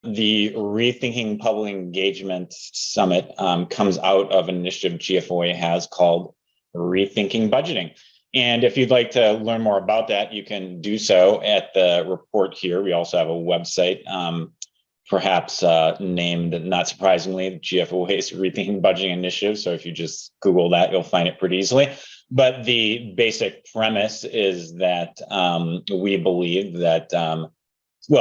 The Rethinking Public Engagement Summit comes out of an initiative GFOA has called Rethinking Budgeting. And if you'd like to learn more about that, you can do so at the report here. We also have a website, perhaps named, not surprisingly, GFOA's Rethinking Budgeting Initiative. So if you just Google that, you'll find it pretty easily. But the basic premise is that we believe that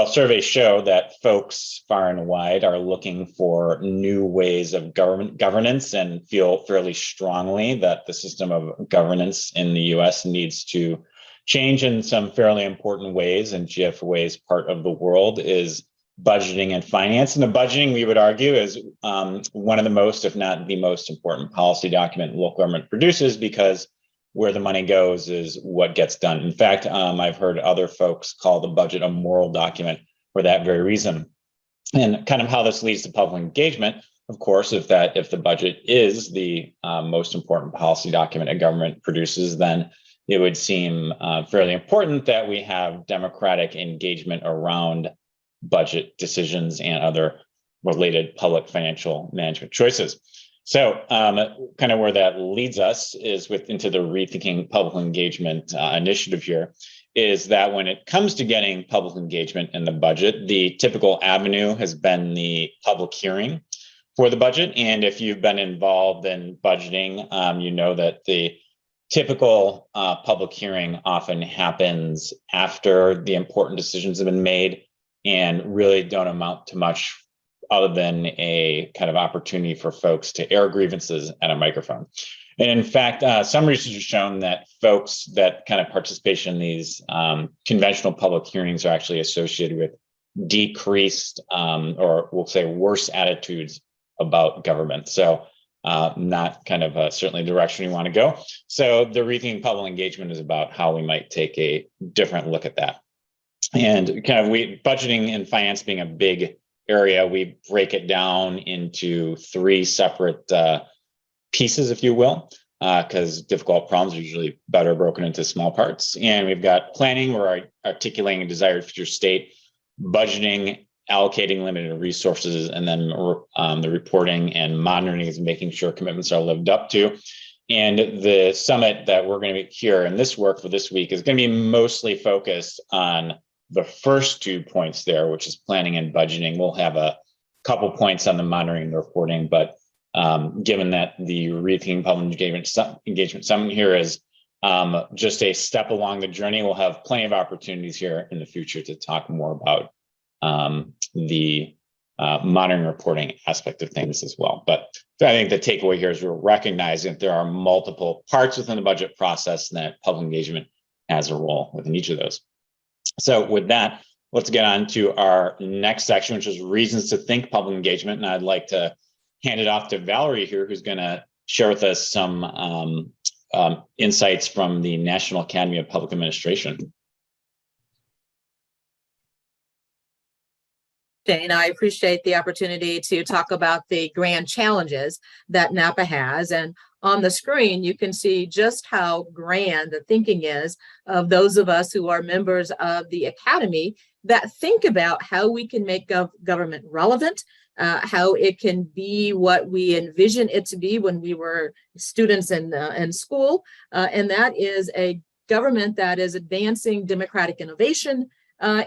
surveys show that folks far and wide are looking for new ways of governance and feel fairly strongly that the system of governance in the US needs to change in some fairly important ways. And GFOA's part of the world is budgeting and finance. And the budgeting, we would argue, is one of the most, if not the most important policy document local government produces, because where the money goes is what gets done. In fact, I've heard other folks call the budget a moral document for that very reason. And kind of how this leads to public engagement, of course, if the budget is the most important policy document a government produces, then it would seem fairly important that we have democratic engagement around budget decisions and other related public financial management choices. So kind of where that leads us is into the Rethinking Public Engagement initiative here, is that when it comes to getting public engagement in the budget, the typical avenue has been the public hearing for the budget. And if you've been involved in budgeting, you know that the typical public hearing often happens after the important decisions have been made and really don't amount to much other than a kind of opportunity for folks to air grievances at a microphone. And in fact, some research has shown that folks that kind of participation in these conventional public hearings are actually associated with decreased or we'll say worse attitudes about government. So not kind of certainly the direction we want to go. So the Rethinking Public Engagement is about how we might take a different look at that. And kind of budgeting and finance being a big area, we break it down into three separate pieces, if you will, because difficult problems are usually better broken into small parts. And we've got planning, we're articulating a desired future state, budgeting, allocating limited resources, and then the reporting and monitoring is making sure commitments are lived up to. And the summit that we're going to be here in this work for this week is going to be mostly focused on the first 2 points there, which is planning and budgeting. We'll have a couple points on the monitoring and the reporting, but given that the Rethinking Public Engagement Summit here is just a step along the journey, we'll have plenty of opportunities here in the future to talk more about the monitoring reporting aspect of things as well. But I think the takeaway here is we're recognizing that there are multiple parts within the budget process and that public engagement has a role within each of those. So with that, let's get on to our next section, which is reasons to think public engagement. And I'd like to hand it off to Valerie here, who's going to share with us some insights from the National Academy of Public Administration. Jane, I appreciate the opportunity to talk about the grand challenges that NAPA has. And on the screen, you can see just how grand the thinking is of those of us who are members of the Academy that think about how we can make government relevant, how it can be what we envision it to be when we were students in school. And that is a government that is advancing democratic innovation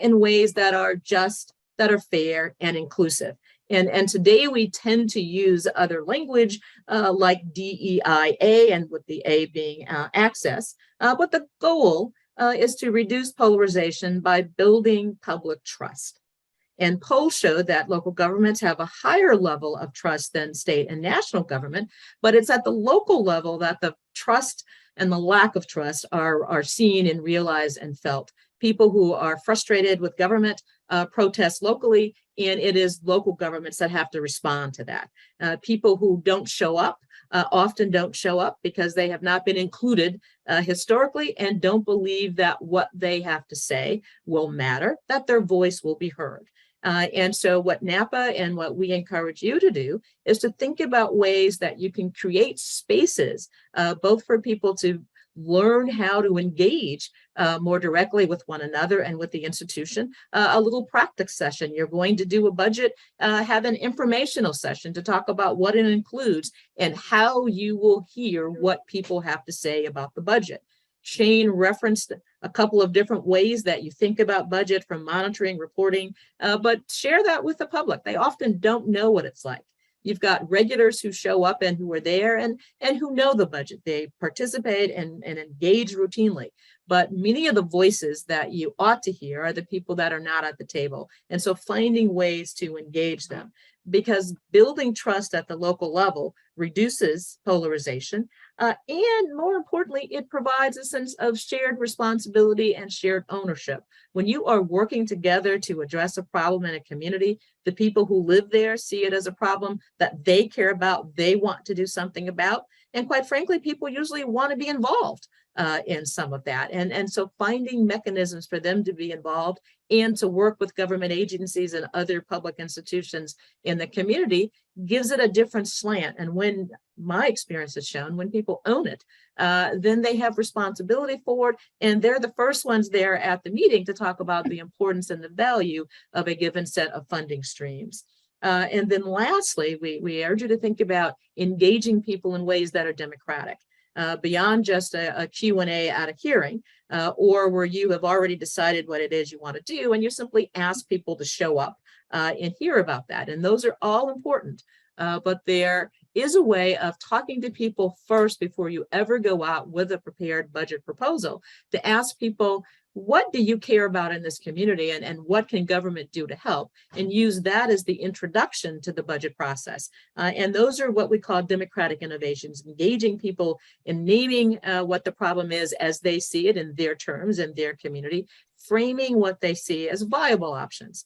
in ways that are just, that are fair and inclusive. And today we tend to use other language like DEIA, and with the A being access. But the goal is to reduce polarization by building public trust. And polls show that local governments have a higher level of trust than state and national government, but it's at the local level that the trust and the lack of trust are seen and realized and felt. People who are frustrated with government protest locally, and it is local governments that have to respond to that. People who don't show up often don't show up because they have not been included historically and don't believe that what they have to say will matter, that their voice will be heard. And so what NAPA and what we encourage you to do is to think about ways that you can create spaces, both for people to learn how to engage more directly with one another and with the institution. A little practice session. You're going to do a budget, have an informational session to talk about what it includes and how you will hear what people have to say about the budget. Shane referenced a couple of different ways that you think about budget, from monitoring, reporting, but share that with the public. They often don't know what it's like. You've got regulars who show up and who are there and who know the budget. They participate and engage routinely. But many of the voices that you ought to hear are the people that are not at the table. And so finding ways to engage them, because building trust at the local level reduces polarization. And more importantly, it provides a sense of shared responsibility and shared ownership. When you are working together to address a problem in a community, the people who live there see it as a problem that they care about, they want to do something about. And quite frankly, people usually want to be involved in some of that. And so finding mechanisms for them to be involved and to work with government agencies and other public institutions in the community gives it a different slant. And when my experience has shown, when people own it, then they have responsibility for it. And they're the first ones there at the meeting to talk about the importance and the value of a given set of funding streams. And then lastly, we urge you to think about engaging people in ways that are democratic. Beyond just a Q&A at a hearing, or where you have already decided what it is you want to do, and you simply ask people to show up and hear about that. And those are all important. But there is a way of talking to people first before you ever go out with a prepared budget proposal, to ask people, what do you care about in this community, and what can government do to help, and use that as the introduction to the budget process. And those are what we call democratic innovations, engaging people in naming what the problem is as they see it in their terms in their community, framing what they see as viable options.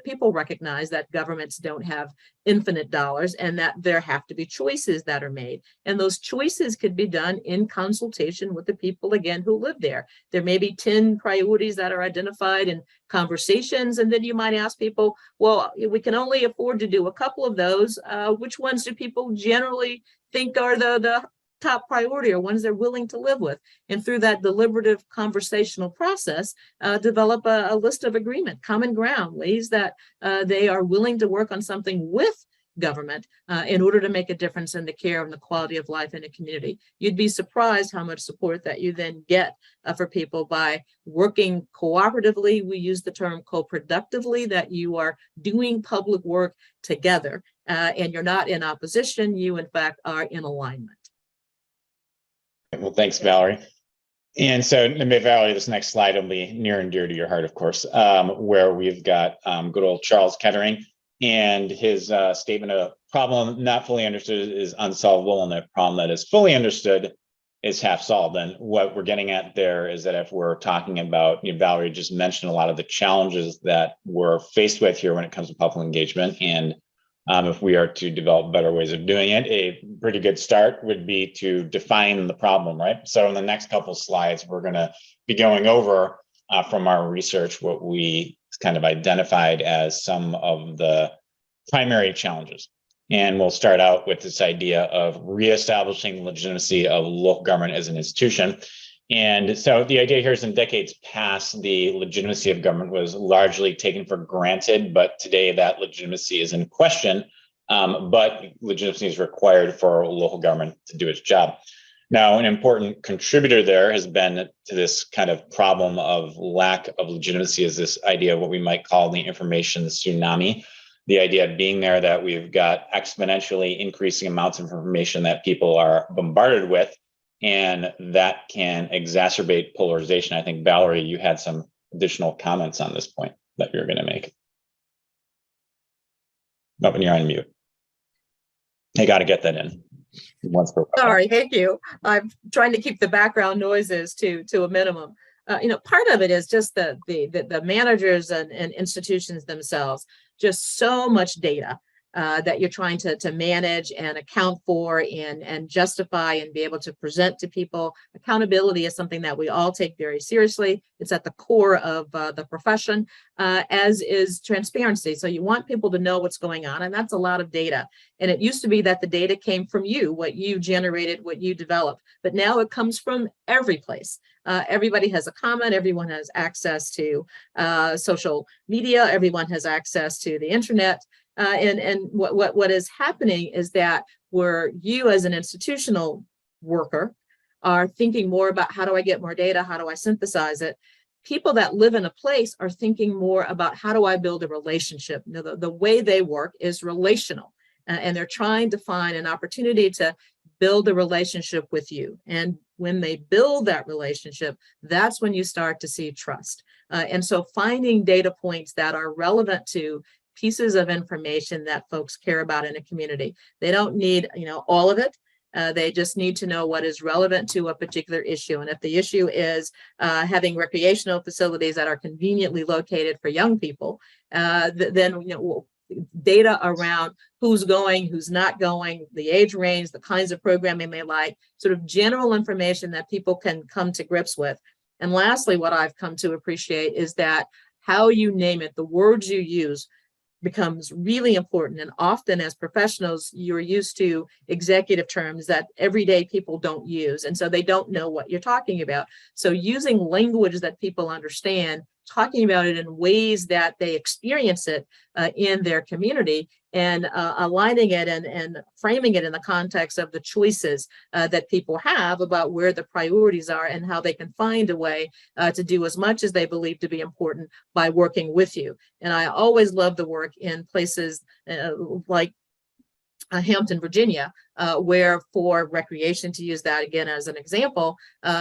People recognize that governments don't have infinite dollars and that there have to be choices that are made. And those choices could be done in consultation with the people, again, who live there. There may be 10 priorities that are identified in conversations, and then you might ask people, well, we can only afford to do a couple of those. Which ones do people generally think are the top priority, or ones they're willing to live with? And through that deliberative conversational process, develop a list of agreement, common ground, ways that they are willing to work on something with government in order to make a difference in the care and the quality of life in a community. You'd be surprised how much support that you then get for people by working cooperatively. We use the term co-productively, that you are doing public work together and you're not in opposition. You, in fact, are in alignment. Well, thanks, Valerie. And so, Valerie, this next slide will be near and dear to your heart, of course, where we've got good old Charles Kettering and his statement of problem not fully understood is unsolvable, and a problem that is fully understood is half solved. And what we're getting at there is that if we're talking about, Valerie just mentioned a lot of the challenges that we're faced with here when it comes to public engagement. And if we are to develop better ways of doing it, a pretty good start would be to define the problem, right? So in the next couple of slides, we're going to be going over from our research what we kind of identified as some of the primary challenges. And we'll start out with this idea of reestablishing the legitimacy of local government as an institution. And so the idea here is, in decades past, the legitimacy of government was largely taken for granted, but today that legitimacy is in question, but legitimacy is required for local government to do its job. Now, an important contributor there has been to this kind of problem of lack of legitimacy is this idea of what we might call the information tsunami. The idea being there that we've got exponentially increasing amounts of information that people are bombarded with, and that can exacerbate polarization. I think, Valerie, you had some additional comments on this point that you're going to make. Oh, and you're on mute. I got to get that in. Sorry, thank you. I'm trying to keep the background noises to a minimum. Part of it is just the managers and institutions themselves, just so much data that you're trying to manage and account for and justify and be able to present to people. Accountability is something that we all take very seriously. It's at the core of the profession, as is transparency. So you want people to know what's going on, and that's a lot of data. And it used to be that the data came from you, what you generated, what you developed, but now it comes from every place. Everybody has a comment. Everyone has access to social media. Everyone has access to the internet. And what is happening is that where you as an institutional worker are thinking more about how do I get more data? How do I synthesize it? People that live in a place are thinking more about how do I build a relationship? You know, the way they work is relational, and they're trying to find an opportunity to build a relationship with you. And when they build that relationship, that's when you start to see trust. And so finding data points that are relevant to pieces of information that folks care about in a community. They don't need, all of it. They just need to know what is relevant to a particular issue. And if the issue is having recreational facilities that are conveniently located for young people, then data around who's going, who's not going, the age range, the kinds of programming they like, sort of general information that people can come to grips with. And lastly, what I've come to appreciate is that how you name it, the words you use, becomes really important. And often as professionals, you're used to executive terms that everyday people don't use. And so they don't know what you're talking about. So using language that people understand, talking about it in ways that they experience it in their community, and aligning it and framing it in the context of the choices that people have about where the priorities are and how they can find a way to do as much as they believe to be important by working with you. And I always love the work in places like Hampton, Virginia, where for recreation, to use that again as an example,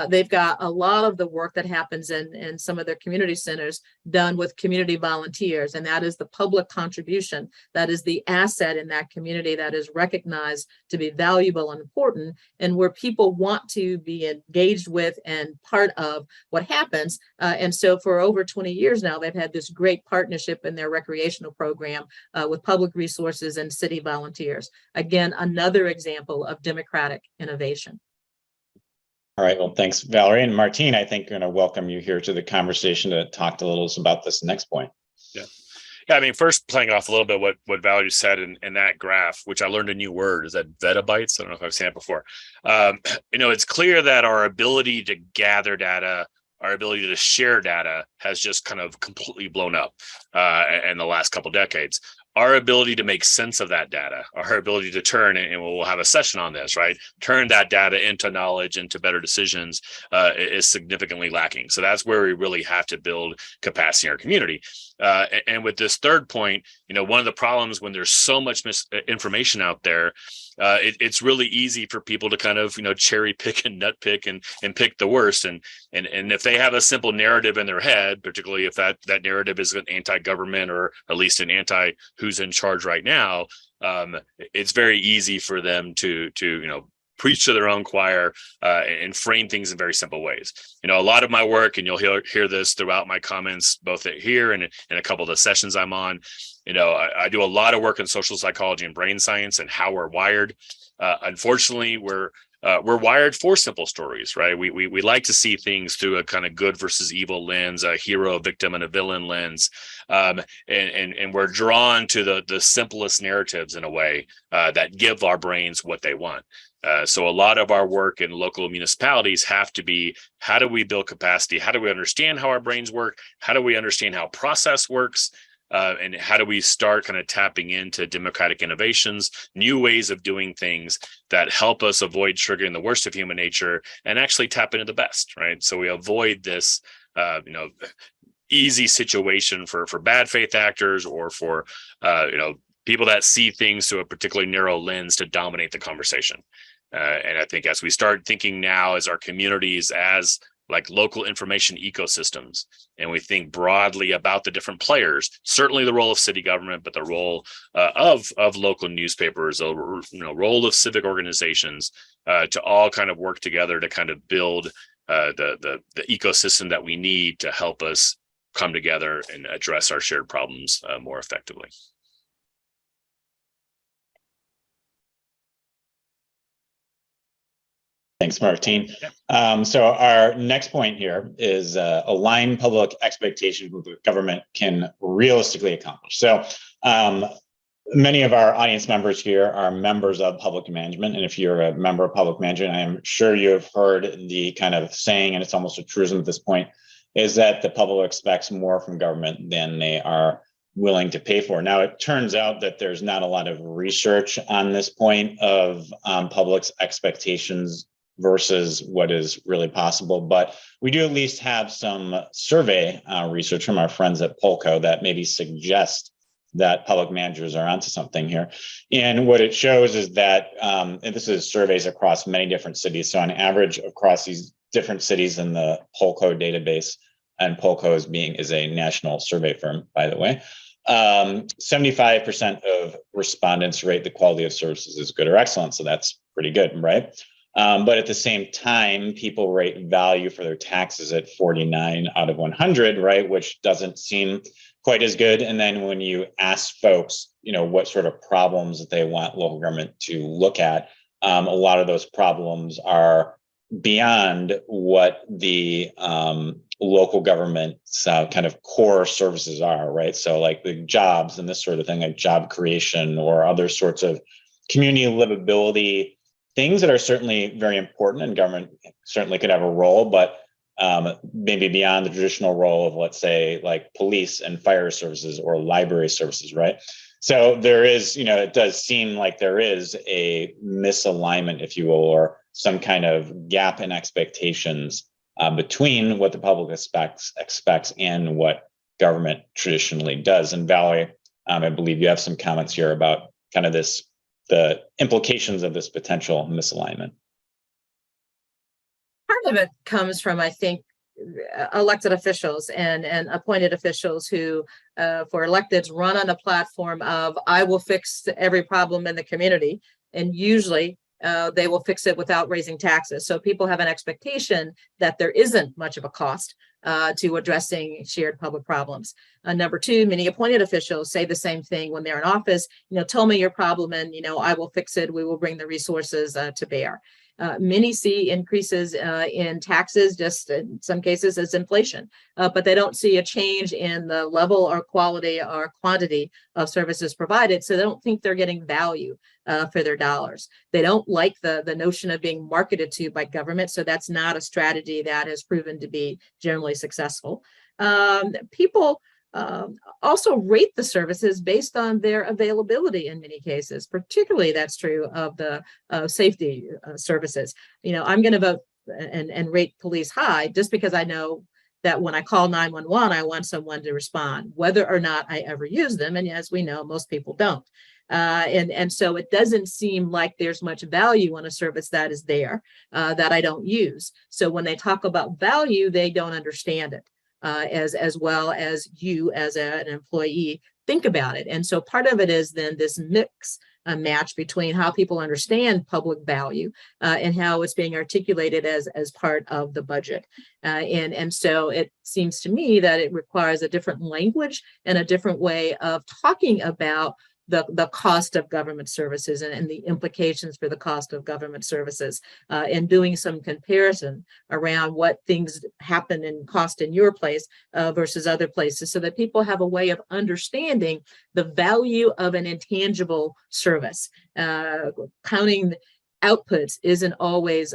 they've got a lot of the work that happens in some of their community centers done with community volunteers. And that is the public contribution. That is the asset in that community that is recognized to be valuable and important, and where people want to be engaged with and part of what happens. And so for over 20 years now, they've had this great partnership in their recreational program with public resources and city volunteers. Again, another example of democratic innovation. All right, well, thanks, Valerie. And Martine, I think I'm going to welcome you here to the conversation to talk a little about this next point. Yeah, I mean, first playing off a little bit what Valerie said in that graph, which I learned a new word, is that vetabytes. I don't know if I've seen it before. It's clear that our ability to gather data, our ability to share data has just kind of completely blown up in the last couple of decades. Our ability to make sense of that data, our ability to turn, and we'll have a session on this, right? Turn that data into knowledge, into better decisions is significantly lacking. So that's where we really have to build capacity in our community. And with this third point, one of the problems when there's so much information out there, it's really easy for people to kind of, cherry pick and nut pick and pick the worst. And if they have a simple narrative in their head, particularly if that narrative is an anti-government or at least an anti who's in charge right now, it's very easy for them to preach to their own choir and frame things in very simple ways. A lot of my work, and you'll hear this throughout my comments, both here and in a couple of the sessions I'm on, I do a lot of work in social psychology and brain science and how we're wired. Unfortunately, we're wired for simple stories, right? We like to see things through a kind of good versus evil lens, a hero, a victim, and a villain lens, and we're drawn to the simplest narratives in a way that give our brains what they want. So a lot of our work in local municipalities have to be, how do we build capacity? How do we understand how our brains work? How do we understand how process works? And how do we start kind of tapping into democratic innovations, new ways of doing things that help us avoid triggering the worst of human nature and actually tap into the best, right? So we avoid this, easy situation for bad faith actors or for, people that see things through a particularly narrow lens to dominate the conversation. And I think as we start thinking now as our communities, as like local information ecosystems, and we think broadly about the different players, certainly the role of city government, but the role of local newspapers, the role of civic organizations, to all kind of work together to kind of build the ecosystem that we need to help us come together and address our shared problems more effectively. Thanks, Martine. So our next point here is align public expectations with what government can realistically accomplish. So many of our audience members here are members of public management. And if you're a member of public management, I am sure you have heard the kind of saying, and it's almost a truism at this point, is that the public expects more from government than they are willing to pay for. Now, it turns out that there's not a lot of research on this point of public's expectations versus what is really possible. But we do at least have some survey research from our friends at Polco that maybe suggest that public managers are onto something here. And what it shows is that, and this is surveys across many different cities. So on average across these different cities in the Polco database, and Polco is a national survey firm, by the way, 75% of respondents rate the quality of services as good or excellent. So that's pretty good, right? But at the same time, people rate value for their taxes at 49 out of 100, right? Which doesn't seem quite as good. And then when you ask folks, what sort of problems that they want local government to look at, a lot of those problems are beyond what the local government's kind of core services are, right? So like the jobs and this sort of thing, like job creation or other sorts of community livability things that are certainly very important, and government certainly could have a role, but maybe beyond the traditional role of, let's say, like police and fire services or library services, right? So there is, it does seem like there is a misalignment, if you will, or some kind of gap in expectations between what the public expects and what government traditionally does. And Valerie, I believe you have some comments here about kind of the implications of this potential misalignment. Part of it comes from, I think, elected officials and appointed officials who, for electeds, run on a platform of, I will fix every problem in the community. And usually they will fix it without raising taxes. So people have an expectation that there isn't much of a cost to addressing shared public problems. Number two, many appointed officials say the same thing when they're in office. Tell me your problem and, I will fix it. We will bring the resources to bear. Many see increases in taxes, just in some cases as inflation, but they don't see a change in the level or quality or quantity of services provided. So they don't think they're getting value for their dollars. They don't like the notion of being marketed to by government. So that's not a strategy that has proven to be generally successful. People also rate the services based on their availability in many cases. Particularly that's true of the safety services. I'm going to vote and rate police high just because I know that when I call 911, I want someone to respond, whether or not I ever use them. And as we know, most people don't. And so it doesn't seem like there's much value on a service that is there that I don't use. So when they talk about value, they don't understand it. As well as you as an employee think about it. And so part of it is then this mix match between how people understand public value and how it's being articulated as part of the budget. And so it seems to me that it requires a different language and a different way of talking about the cost of government services and the implications for the cost of government services, and doing some comparison around what things happen and cost in your place versus other places, so that people have a way of understanding the value of an intangible service. Counting outputs isn't always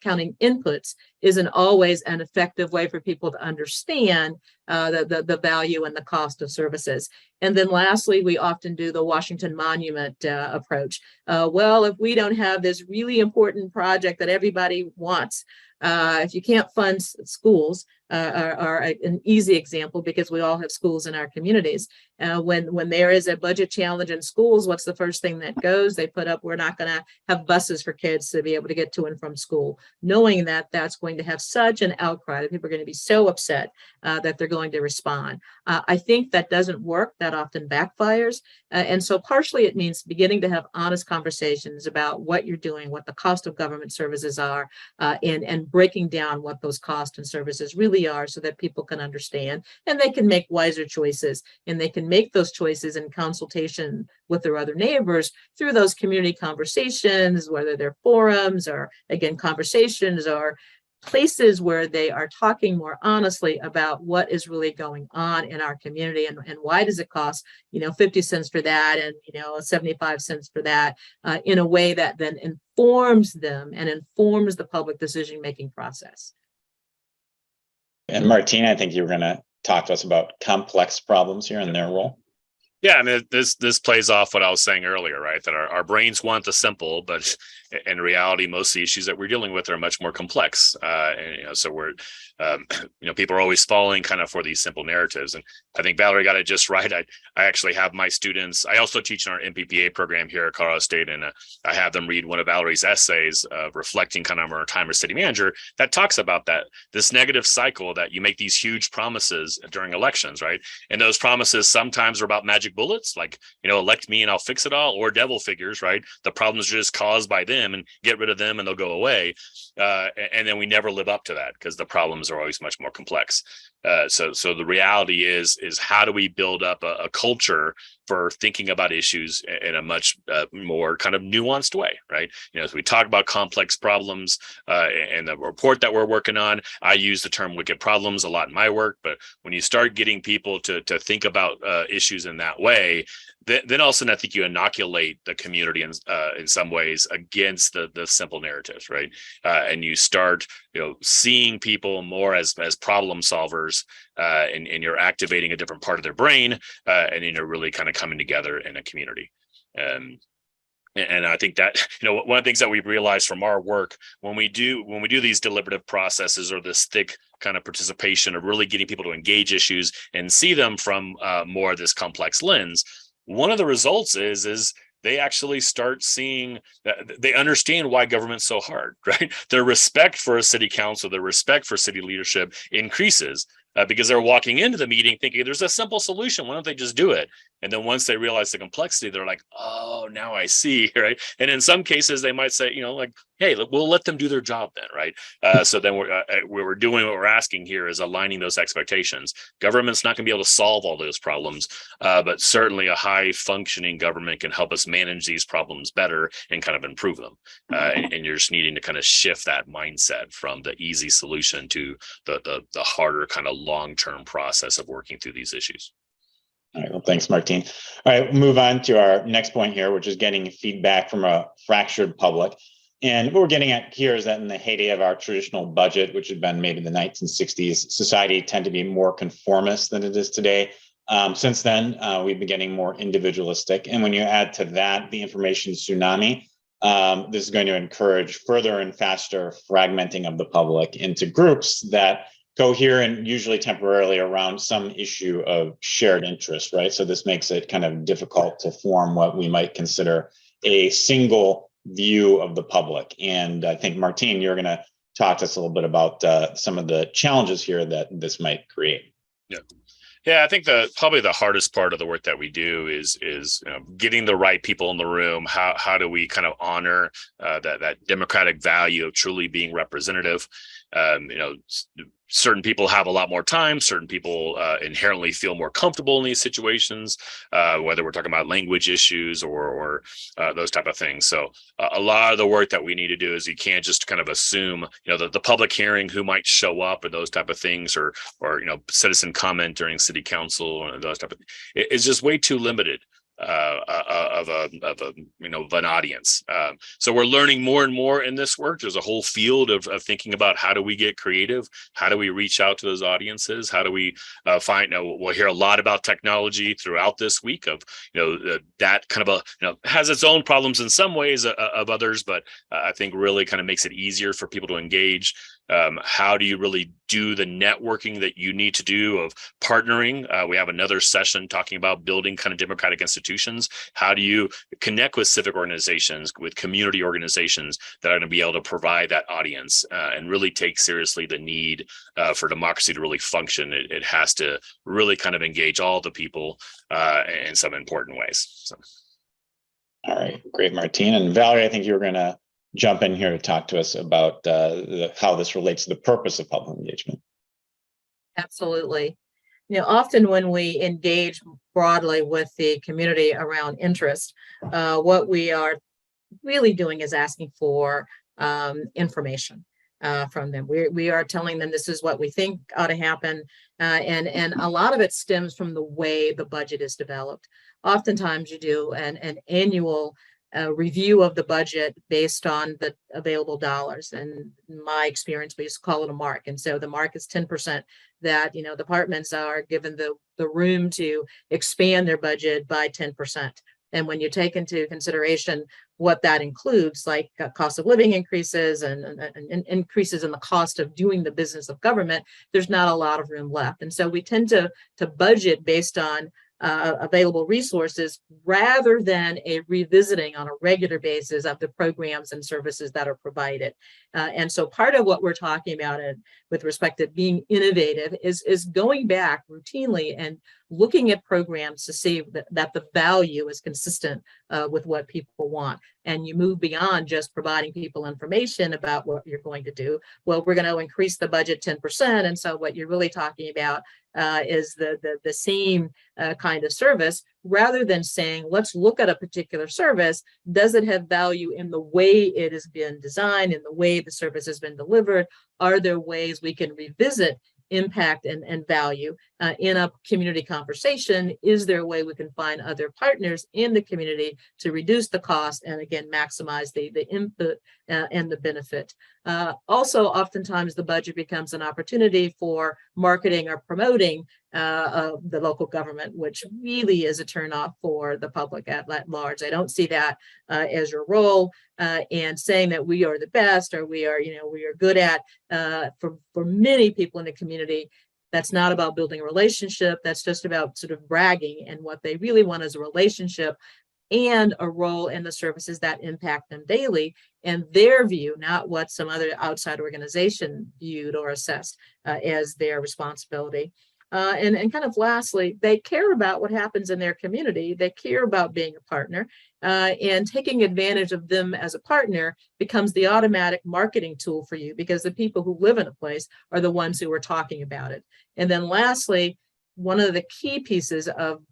counting inputs isn't always an effective way for people to understand the value and the cost of services. And then lastly, we often do the Washington Monument approach. Well, if we don't have this really important project that everybody wants, if you can't fund schools, are an easy example because we all have schools in our communities. When there is a budget challenge in schools, what's the first thing that goes? They put up, we're not going to have buses for kids to be able to get to and from school, knowing that that's going to have such an outcry that people are going to be so upset that they're going to respond. I think that doesn't work. That often backfires. And so partially it means beginning to have honest conversations about what you're doing, what the cost of government services are, and breaking down what those costs and services really are so that people can understand and they can make wiser choices, and they can make those choices in consultation with their other neighbors through those community conversations, whether they're forums or, again, conversations or places where they are talking more honestly about what is really going on in our community, and why does it cost 50 cents for that and 75 cents for that, in a way that then informs them and informs the public decision-making process. And Martine, I think you were going to talk to us about complex problems here and their role. Yeah, I mean, this plays off what I was saying earlier, right? That our brains want the simple, but in reality, most of the issues that we're dealing with are much more complex. And so we're, people are always falling kind of for these simple narratives. And I think Valerie got it just right. I actually have my students. I also teach in our MPPA program here at Colorado State, and I have them read one of Valerie's essays, reflecting kind of our time as city manager, that talks about this negative cycle that you make these huge promises during elections, right? And those promises sometimes are about magic bullets, like, elect me and I'll fix it all, or devil figures, right? The problems are just caused by them, and get rid of them and they'll go away. And then we never live up to that because the problems are always much more complex. So the reality is how do we build up a culture for thinking about issues in a much more kind of nuanced way, right? As we talk about complex problems, and the report that we're working on, I use the term wicked problems a lot in my work, but when you start getting people to think about issues in that way, then all of a sudden I think you inoculate the community in some ways against the simple narratives, right? And you start seeing people more as problem solvers, and you're activating a different part of their brain, and you're really kind of coming together in a community. And I think that one of the things that we've realized from our work, when we do these deliberative processes, or this thick kind of participation of really getting people to engage issues and see them from more of this complex lens, one of the results is they actually start seeing that they understand why government's so hard, right? Their respect for a city council, their respect for city leadership increases, because they're walking into the meeting thinking there's a simple solution. Why don't they just do it? And then once they realize the complexity, they're like, oh, now I see, right? And in some cases, they might say, hey, we'll let them do their job then, right? So then we're doing what we're asking here is aligning those expectations. Government's not going to be able to solve all those problems, but certainly a high functioning government can help us manage these problems better and kind of improve them. And you're just needing to kind of shift that mindset from the easy solution to the harder kind of long-term process of working through these issues. All right. Well, thanks, Martine. All right, we'll move on to our next point here, which is getting feedback from a fractured public. And what we're getting at here is that in the heyday of our traditional budget, which had been maybe the 1960s, society tended to be more conformist than it is today. Since then, we've been getting more individualistic. And when you add to that the information tsunami, this is going to encourage further and faster fragmenting of the public into groups that cohere and usually temporarily around some issue of shared interest, right? So this makes it kind of difficult to form what we might consider a single view of the public. And I think, Martine, you're going to talk to us a little bit about some of the challenges here that this might create. Yeah, I think probably the hardest part of the work that we do is getting the right people in the room. How do we kind of honor that democratic value of truly being representative? Certain people have a lot more time. Certain people inherently feel more comfortable in these situations, whether we're talking about language issues or those type of things. So a lot of the work that we need to do is you can't just kind of assume, the public hearing, who might show up, or those type of things, or citizen comment during city council, or those type of things. It's just way too limited of an audience. So we're learning more and more in this work. There's a whole field of thinking about how do we get creative? How do we reach out to those audiences? How do we find, we'll hear a lot about technology throughout this week of, that kind of has its own problems in some ways of others, but I think really kind of makes it easier for people to engage. How do you really do the networking that you need to do of partnering? We have another session talking about building kind of democratic institutions. How do you connect with civic organizations, with community organizations that are going to be able to provide that audience and really take seriously the need for democracy to really function? It has to really kind of engage all the people in some important ways. So. All right, great, Martine. And Valerie, I think you were going to jump in here to talk to us about how this relates to the purpose of public engagement. Absolutely. Often when we engage broadly with the community around interest, what we are really doing is asking for information from them. We are telling them this is what we think ought to happen, and a lot of it stems from the way the budget is developed. Oftentimes, you do an annual review of the budget based on the available dollars. And in my experience, we used to call it a mark. And so the mark is 10% that, departments are given the room to expand their budget by 10%. And when you take into consideration what that includes, like cost of living increases and increases in the cost of doing the business of government, there's not a lot of room left. And so we tend to budget based on available resources rather than a revisiting on a regular basis of the programs and services that are provided. And so part of what we're talking about with respect to being innovative is going back routinely and looking at programs to see that the value is consistent with what people want. And you move beyond just providing people information about what you're going to do. Well, we're going to increase the budget 10%. And so what you're really talking about is the same kind of service, rather than saying, let's look at a particular service. Does it have value in the way it has been designed, in the way the service has been delivered? Are there ways we can revisit impact and value in a community conversation? Is there a way we can find other partners in the community to reduce the cost and again maximize the input and the benefit? Also, oftentimes the budget becomes an opportunity for marketing or promoting the local government, which really is a turnoff for the public at large. I don't see that as your role, and saying that we are the best or we are good at, for many people in the community, that's not about building a relationship. That's just about sort of bragging, and what they really want is a relationship and a role in the services that impact them daily, and their view, not what some other outside organization viewed or assessed as their responsibility. And kind of lastly, they care about what happens in their community. They care about being a partner, and taking advantage of them as a partner becomes the automatic marketing tool for you, because the people who live in a place are the ones who are talking about it. And then lastly, one of the key pieces of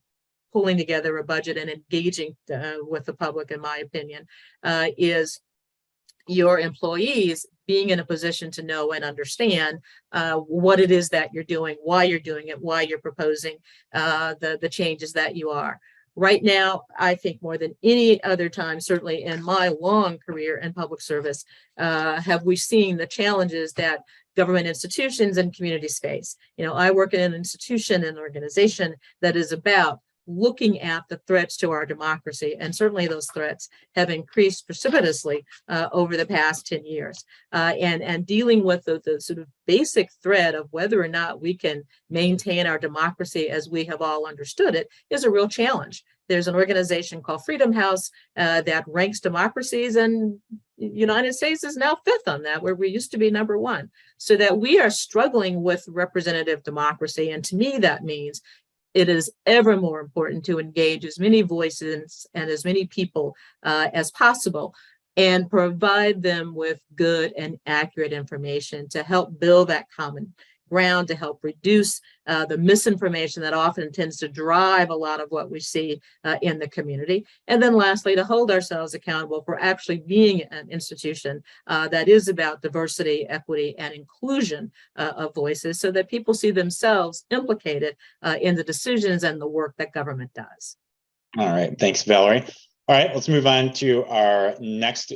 pulling together a budget and engaging with the public, in my opinion, is your employees being in a position to know and understand what it is that you're doing, why you're doing it, why you're proposing the changes that you are. Right now, I think more than any other time, certainly in my long career in public service, have we seen the challenges that government institutions and communities face. I work in an institution and organization that is about looking at the threats to our democracy, and certainly those threats have increased precipitously over the past 10 years. And dealing with the sort of basic threat of whether or not we can maintain our democracy as we have all understood it is a real challenge. There's an organization called Freedom House that ranks democracies, and the United States is now 5th on that, where we used to be number 1. So that we are struggling with representative democracy. And to me, that means it is ever more important to engage as many voices and as many people as possible, and provide them with good and accurate information to help build that common ground, to help reduce the misinformation that often tends to drive a lot of what we see in the community. And then lastly, to hold ourselves accountable for actually being an institution that is about diversity, equity, and inclusion of voices, so that people see themselves implicated in the decisions and the work that government does. All right, thanks, Valerie. All right, let's move on to our next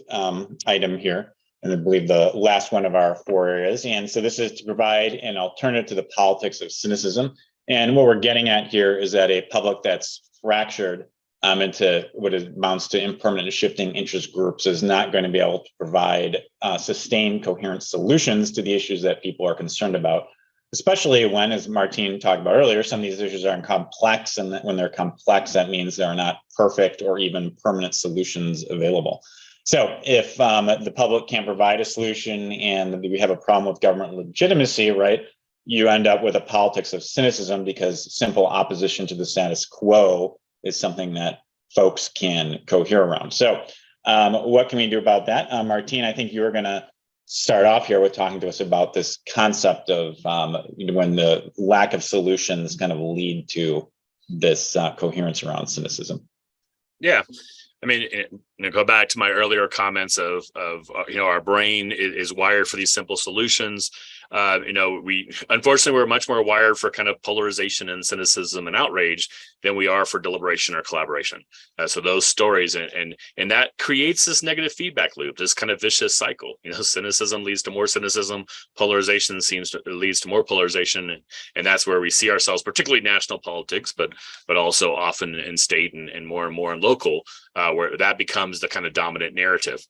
item here. And I believe the last one of our 4 areas. And so this is to provide an alternative to the politics of cynicism. And what we're getting at here is that a public that's fractured into what amounts to impermanent shifting interest groups is not going to be able to provide sustained, coherent solutions to the issues that people are concerned about, especially when, as Martine talked about earlier, some of these issues are complex. And when they're complex, that means there are not perfect or even permanent solutions available. So if the public can't provide a solution and we have a problem with government legitimacy, right, you end up with a politics of cynicism, because simple opposition to the status quo is something that folks can cohere around. So What can we do about that? Martine, I think you were going to start off here with talking to us about this concept of when the lack of solutions kind of lead to this coherence around cynicism. Yeah. I mean, go back to my earlier comments of our brain is wired for these simple solutions. We unfortunately we're much more wired for kind of polarization and cynicism and outrage than we are for deliberation or collaboration. So those stories and that creates this negative feedback loop, this kind of vicious cycle. Cynicism leads to more cynicism, polarization leads to more polarization, and that's where we see ourselves, particularly national politics, but also often in state and more in local, where that becomes the kind of dominant narrative.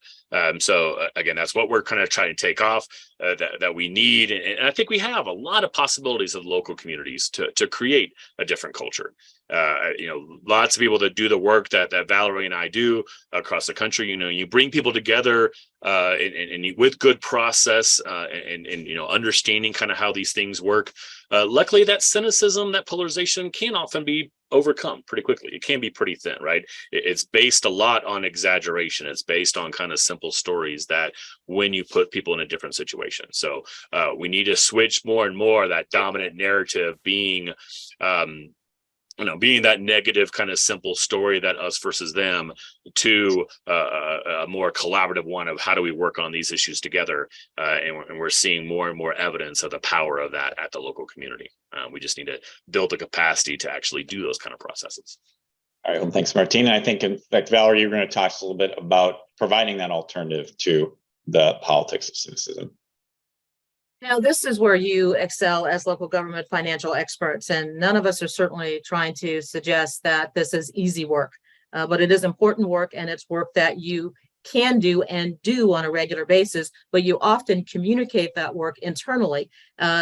So again, that's what we're kind of trying to take off, that we need. And I think we have a lot of possibilities of local communities to create a different culture. Lots of people that do the work that Valerie and I do across the country. You bring people together and with good process and understanding kind of how these things work. Luckily, that cynicism, that polarization can often be overcome pretty quickly. It can be pretty thin, right? It's based a lot on exaggeration. It's based on kind of simple stories that when you put people in a different situation. So we need to switch more and more that dominant narrative being that negative kind of simple story, that us versus them, to a more collaborative one of how do we work on these issues together. And we're seeing more and more evidence of the power of that at the local community. We just need to build the capacity to actually do those kind of processes. All right, well, thanks, Martine. I think, in fact, Valerie, you're going to talk a little bit about providing that alternative to the politics of cynicism. Now, this is where you excel as local government financial experts, and none of us are certainly trying to suggest that this is easy work, but it is important work, and it's work that you can do and do on a regular basis, but you often communicate that work internally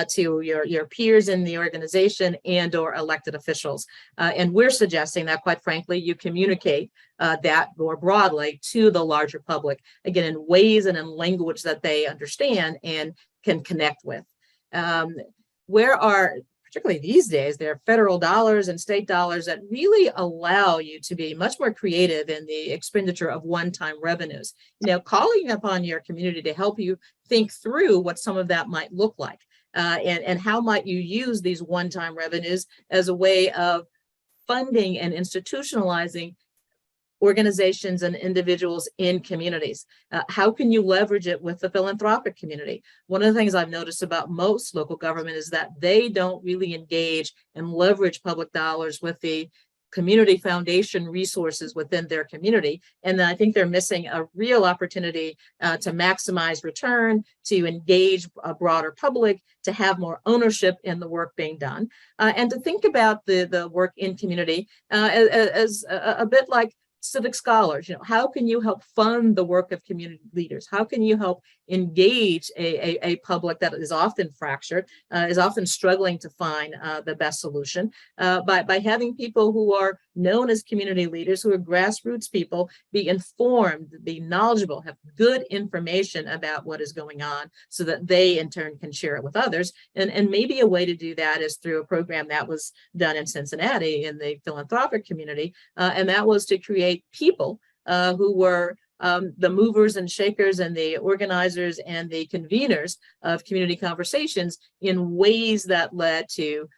to your peers in the organization and or elected officials. And we're suggesting that, quite frankly, you communicate that more broadly to the larger public, again, in ways and in language that they understand and can connect with. Particularly these days, there are federal dollars and state dollars that really allow you to be much more creative in the expenditure of one-time revenues. Calling upon your community to help you think through what some of that might look like, and how might you use these one-time revenues as a way of funding and institutionalizing organizations and individuals in communities. How can you leverage it with the philanthropic community? One of the things I've noticed about most local government is that they don't really engage and leverage public dollars with the community foundation resources within their community. And I think they're missing a real opportunity to maximize return, to engage a broader public, to have more ownership in the work being done, and to think about the work in community as a bit like civic scholars. How can you help fund the work of community leaders? How can you help engage a public that is often fractured, is often struggling to find the best solution, by having people who are known as community leaders, who are grassroots people, be informed, be knowledgeable, have good information about what is going on so that they in turn can share it with others. And maybe a way to do that is through a program that was done in Cincinnati in the philanthropic community, and that was to create people who were the movers and shakers and the organizers and the conveners of community conversations in ways that led to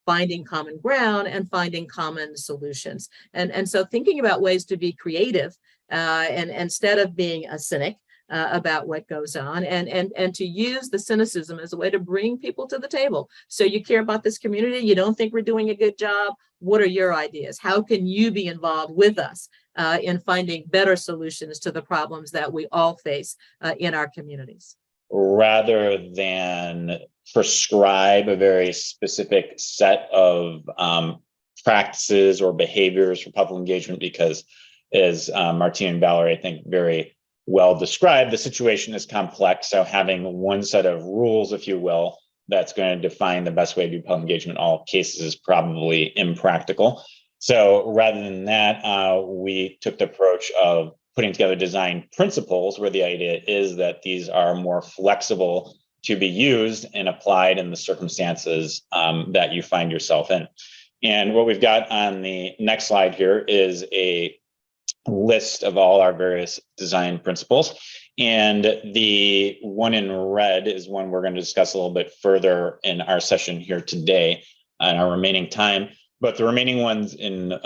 finding common ground and finding common solutions. And so thinking about ways to be creative and instead of being a cynic about what goes on, and to use the cynicism as a way to bring people to the table. So you care about this community, you don't think we're doing a good job. What are your ideas? How can you be involved with us in finding better solutions to the problems that we all face in our communities? Rather than prescribe a very specific set of practices or behaviors for public engagement, because as Martine and Valerie, I think, very well described, the situation is complex. So having one set of rules, if you will, that's going to define the best way to do public engagement in all cases is probably impractical. So rather than that, we took the approach of putting together design principles where the idea is that these are more flexible to be used and applied in the circumstances that you find yourself in. And what we've got on the next slide here is a list of all our various design principles. And the one in red is one we're going to discuss a little bit further in our session here today in our remaining time. But the remaining ones in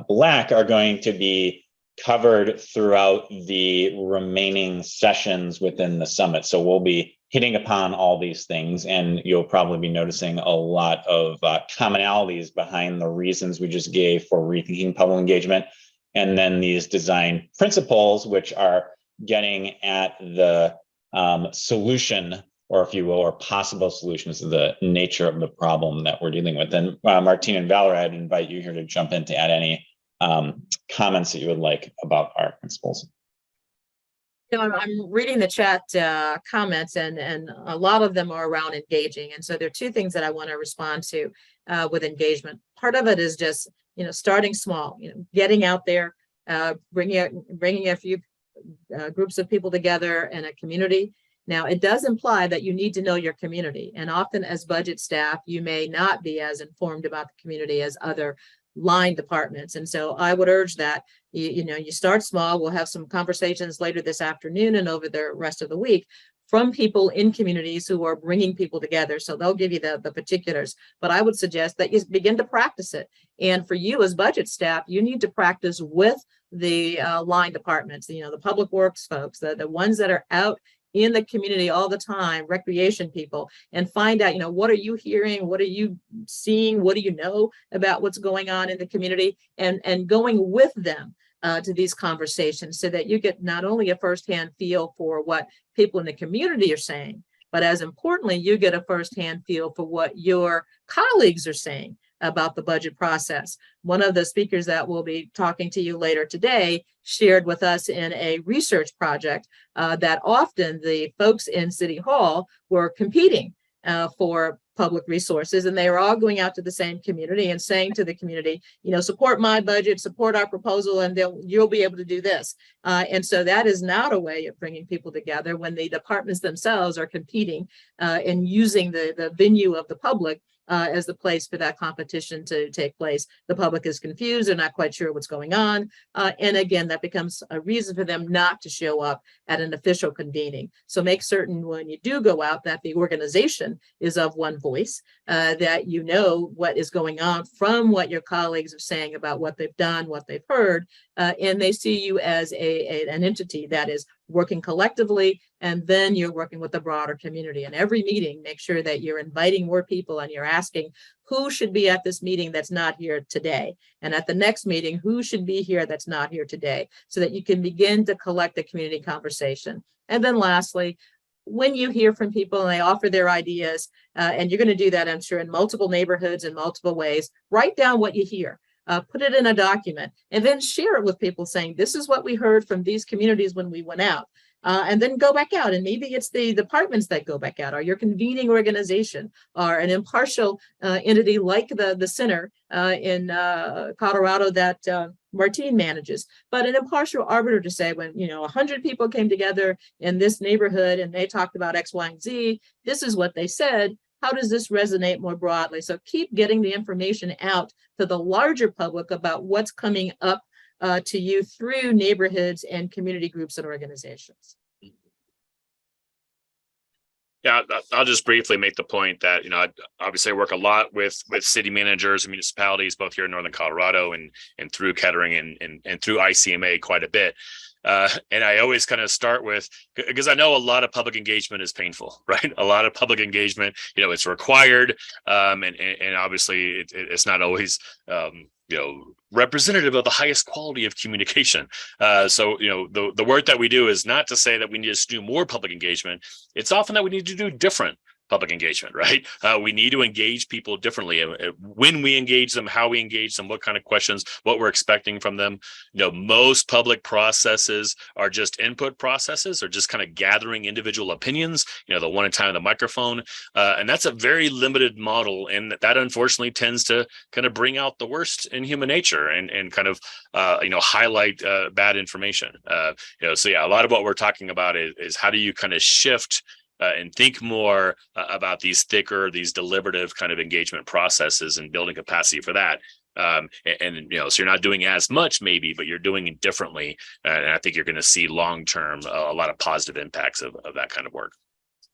black are going to be covered throughout the remaining sessions within the summit. So we'll be hitting upon all these things, and you'll probably be noticing a lot of commonalities behind the reasons we just gave for rethinking public engagement. And then these design principles, which are getting at the solution, or if you will, or possible solutions to the nature of the problem that we're dealing with. And Martine and Valerie, I'd invite you here to jump in to add any comments that you would like about our principles. I'm reading the chat comments, and a lot of them are around engaging. And so there are two things that I want to respond to with engagement. Part of it is just, starting small, getting out there, bringing a few groups of people together in a community. Now, it does imply that you need to know your community. And often as budget staff, you may not be as informed about the community as other line departments. And so I would urge that you start small. We'll have some conversations later this afternoon and over the rest of the week from people in communities who are bringing people together. So they'll give you the particulars, but I would suggest that you begin to practice it. And for you as budget staff, you need to practice with the line departments, the public works folks, the ones that are out in the community all the time, recreation people, and find out, what are you hearing? What are you seeing? What do you know about what's going on in the community? And going with them to these conversations so that you get not only a firsthand feel for what people in the community are saying, but as importantly, you get a firsthand feel for what your colleagues are saying about the budget process. One of the speakers that will be talking to you later today shared with us in a research project that often the folks in City Hall were competing for public resources, and they were all going out to the same community and saying to the community, support my budget, support our proposal, and you'll be able to do this. And so that is not a way of bringing people together when the departments themselves are competing and using the venue of the public as the place for that competition to take place. The public is confused, they're not quite sure what's going on. And again, that becomes a reason for them not to show up at an official convening. So make certain when you do go out that the organization is of one voice, that you know what is going on from what your colleagues are saying about what they've done, what they've heard, and they see you as an entity that is working collectively, and then you're working with the broader community. And every meeting, make sure that you're inviting more people and you're asking who should be at this meeting that's not here today. And at the next meeting, who should be here that's not here today, so that you can begin to collect the community conversation. And then lastly, when you hear from people and they offer their ideas, and you're going to do that, I'm sure, in multiple neighborhoods in multiple ways, write down what you hear. Put it in a document and then share it with people saying, this is what we heard from these communities when we went out. And then go back out, and maybe it's the departments that go back out, or your convening organization, or an impartial entity like the center in Colorado that Martine manages, but an impartial arbiter to say, when 100 people came together in this neighborhood and they talked about X, Y, and Z, this is what they said. How does this resonate more broadly? So keep getting the information out to the larger public about what's coming up to you through neighborhoods and community groups and organizations. Yeah, I'll just briefly make the point that, obviously I work a lot with city managers and municipalities, both here in Northern Colorado and through Kettering and through ICMA quite a bit. And I always kind of start with, because I know a lot of public engagement is painful, right? A lot of public engagement, it's required. And obviously it's not always, representative of the highest quality of communication. So, the work that we do is not to say that we need to do more public engagement. It's often that we need to do different public engagement, right? We need to engage people differently. When we engage them, how we engage them, what kind of questions, what we're expecting from them. Most public processes are just input processes, or just kind of gathering individual opinions, the one at a time on the microphone. And that's a very limited model. And that unfortunately tends to kind of bring out the worst in human nature and kind of, highlight bad information. So yeah, a lot of what we're talking about is how do you kind of shift and think more about these deliberative kind of engagement processes and building capacity for that. So you're not doing as much maybe, but you're doing it differently. And I think you're going to see long-term a lot of positive impacts of that kind of work.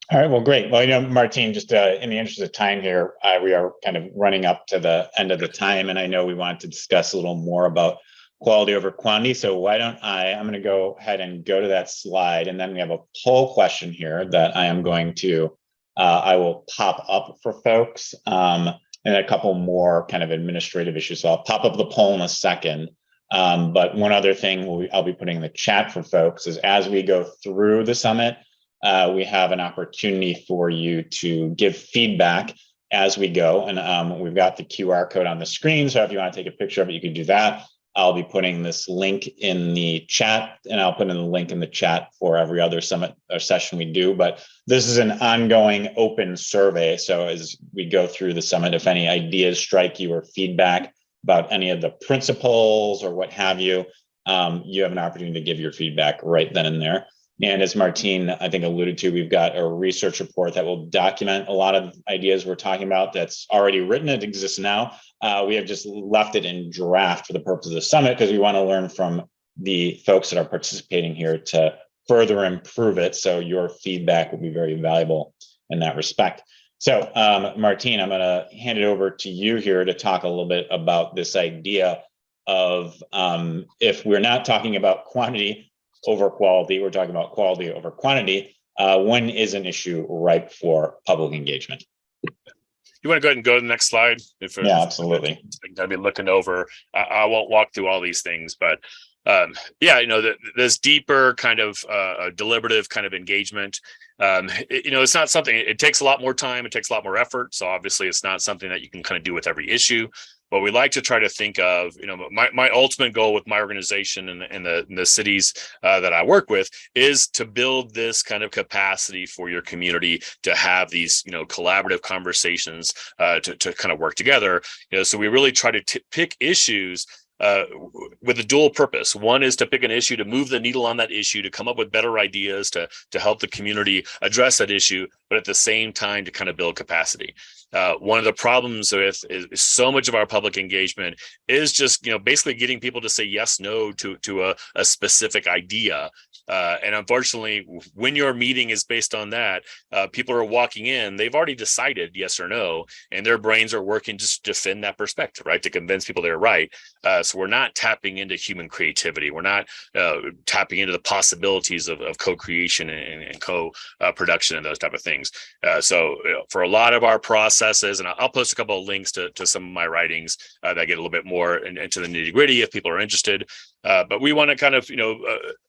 All right, well, great. Well, Martine, just in the interest of time here, we are kind of running up to the end of the time, and I know we wanted to discuss a little more about quality over quantity. So why don't I'm going to go ahead and go to that slide, and then we have a poll question here that I am going to, I will pop up for folks, and a couple more kind of administrative issues. So I'll pop up the poll in a second. But one other thing I'll be putting in the chat for folks is as we go through the summit, we have an opportunity for you to give feedback as we go. And we've got the QR code on the screen. So if you want to take a picture of it, you can do that. I'll be putting this link in the chat, and I'll put in the link in the chat for every other summit or session we do. But this is an ongoing open survey. So as we go through the summit, if any ideas strike you or feedback about any of the principles or what have you, you have an opportunity to give your feedback right then and there. And as Martine, I think, alluded to, we've got a research report that will document a lot of ideas we're talking about that's already written. It exists now. We have just left it in draft for the purpose of the summit because we want to learn from the folks that are participating here to further improve it. So your feedback will be very valuable in that respect. So Martine, I'm going to hand it over to you here to talk a little bit about this idea of if we're not talking about quantity over quality, we're talking about quality over quantity. When is an issue ripe for public engagement? You want to go ahead and go to the next slide? Yeah, absolutely. I've been looking over. I won't walk through all these things, but this deeper kind of deliberative kind of engagement. It's not something. It takes a lot more time. It takes a lot more effort. So obviously, it's not something that you can kind of do with every issue. But we like to try to think of, my ultimate goal with my organization and the cities that I work with is to build this kind of capacity for your community to have these, collaborative conversations to kind of work together. So we really try to pick issues with a dual purpose. One is to pick an issue to move the needle on that issue, to come up with better ideas to help the community address that issue, but at the same time to kind of build capacity. One of the problems with is so much of our public engagement is just basically getting people to say yes, no to a specific idea. And unfortunately, when your meeting is based on that, people are walking in, they've already decided yes or no, and their brains are working just to defend that perspective, right? To convince people they're right. So we're not tapping into human creativity. We're not tapping into the possibilities of co-creation and co-production and those type of things. So for a lot of our processes, and I'll post a couple of links to some of my writings that get a little bit more into the nitty gritty if people are interested. But we want to kind of,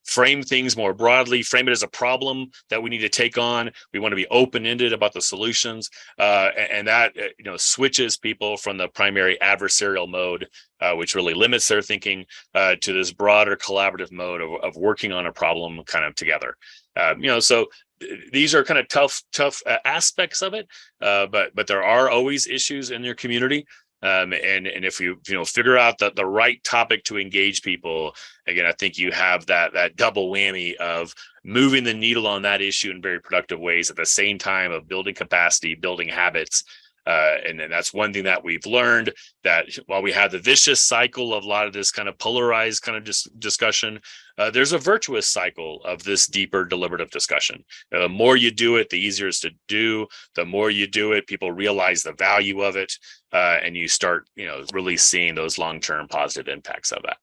frame things more broadly, frame it as a problem that we need to take on. We want to be open-ended about the solutions, and that, switches people from the primary adversarial mode, which really limits their thinking, to this broader collaborative mode of working on a problem kind of together. So these are kind of tough aspects of it, but there are always issues in your community. And if you figure out the right topic to engage people, again, I think you have that double whammy of moving the needle on that issue in very productive ways at the same time of building capacity, building habits. And then that's one thing that we've learned, that while we have the vicious cycle of a lot of this kind of polarized kind of discussion, there's a virtuous cycle of this deeper deliberative discussion. The more you do it, the easier it's to do. The more you do it, people realize the value of it, and you start, really seeing those long-term positive impacts of that.